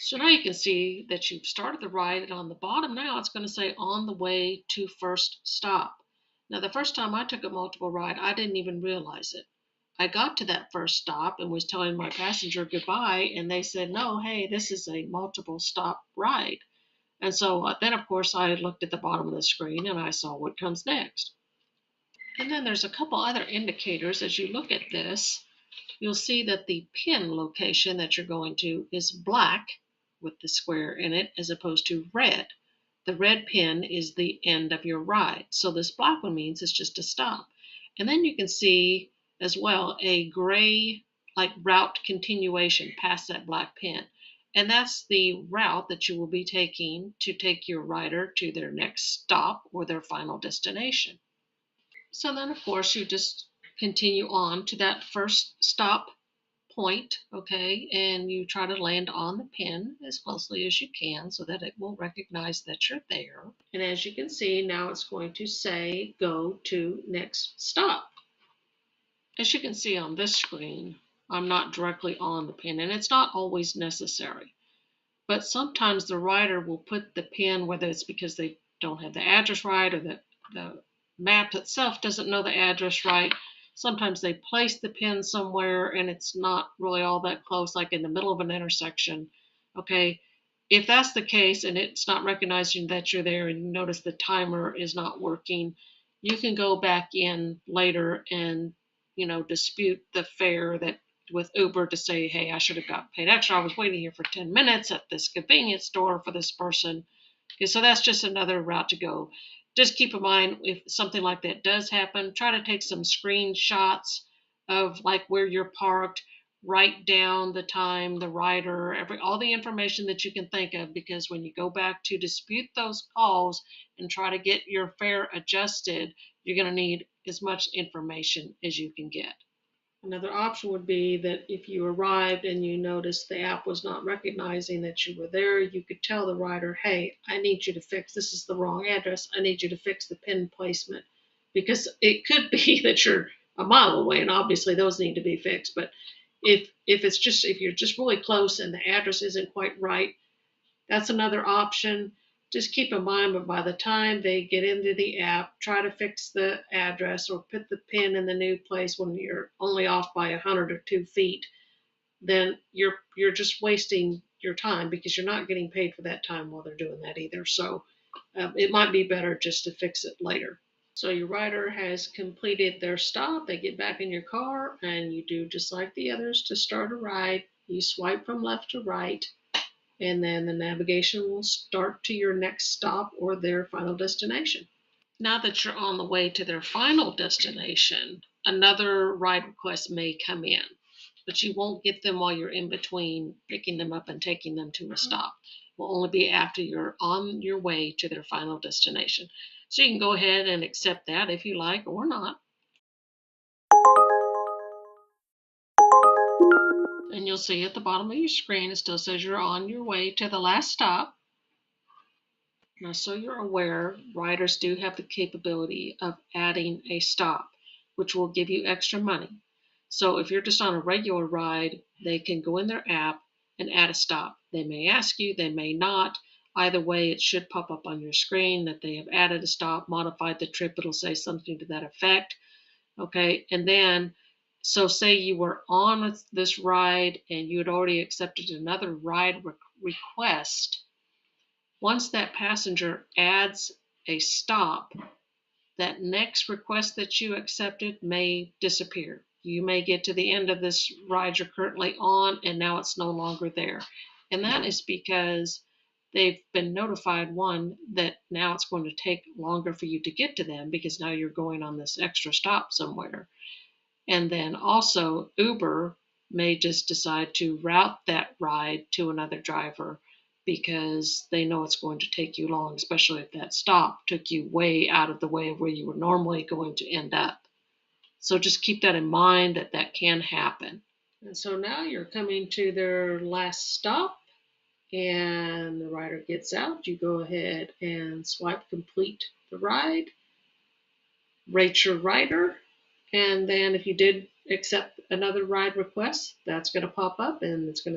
So now you can see that you've started the ride, and on the bottom now it's going to say on the way to first stop. Now the first time I took a multiple ride, I didn't even realize it. I got to that first stop and was telling my passenger goodbye, and they said, no, hey, this is a multiple stop ride. And so then, of course, I looked at the bottom of the screen and I saw what comes next. And then there's a couple other indicators as you look at this. You'll see that the pin location that you're going to is black with the square in it as opposed to red. The red pin is the end of your ride. So this black one means it's just a stop. And then you can see as well a gray like route continuation past that black pin. And that's the route that you will be taking to take your rider to their next stop or their final destination. So then, of course, you just continue on to that first stop point, okay, and you try to land on the pin as closely as you can so that it will recognize that you're there. And as you can see, now it's going to say go to next stop. As you can see on this screen, I'm not directly on the pin, and it's not always necessary. But sometimes the writer will put the pin, whether it's because they don't have the address right or the map itself doesn't know the address right. Sometimes they place the pin somewhere and it's not really all that close, like in the middle of an intersection. Okay, if that's the case and it's not recognizing that you're there and you notice the timer is not working, you can go back in later and dispute the fare that with Uber to say, hey, I should have got paid extra. I was waiting here for 10 minutes at this convenience store for this person. Okay, so that's just another route to go. Just keep in mind if something like that does happen, try to take some screenshots of like where you're parked, write down the time, the rider, all the information that you can think of, because when you go back to dispute those calls and try to get your fare adjusted, you're going to need as much information as you can get. Another option would be that if you arrived and you noticed the app was not recognizing that you were there, you could tell the rider, hey, I need you to fix, this is the wrong address. I need you to fix the pin placement. Because it could be that you're a mile away and obviously those need to be fixed. But if you're just really close and the address isn't quite right, that's another option. Just keep in mind, but by the time they get into the app, try to fix the address or put the pin in the new place when you're only off by 100 or 2 feet, then you're just wasting your time because you're not getting paid for that time while they're doing that either. So it might be better just to fix it later. So your rider has completed their stop. They get back in your car and you do just like the others to start a ride. You swipe from left to right, and then the navigation will start to your next stop or their final destination. Now that you're on the way to their final destination, another ride request may come in, but you won't get them while you're in between picking them up and taking them to a stop. It will only be after you're on your way to their final destination. So you can go ahead and accept that if you like or not. And you'll see at the bottom of your screen, it still says you're on your way to the last stop. Now, so you're aware, riders do have the capability of adding a stop, which will give you extra money. So if you're just on a regular ride, they can go in their app and add a stop. They may ask you, they may not. Either way, it should pop up on your screen that they have added a stop, modified the trip. It'll say something to that effect. Okay, and then, so say you were on this ride and you had already accepted another ride request. Once that passenger adds a stop, that next request that you accepted may disappear. You may get to the end of this ride you're currently on and now it's no longer there. And that is because they've been notified, one, that now it's going to take longer for you to get to them because now you're going on this extra stop somewhere. And then also Uber may just decide to route that ride to another driver because they know it's going to take you long, especially if that stop took you way out of the way of where you were normally going to end up. So just keep that in mind that that can happen. And so now you're coming to their last stop and the rider gets out. You go ahead and swipe complete the ride, rate your rider, and then if you did accept another ride request, that's going to pop up and it's going to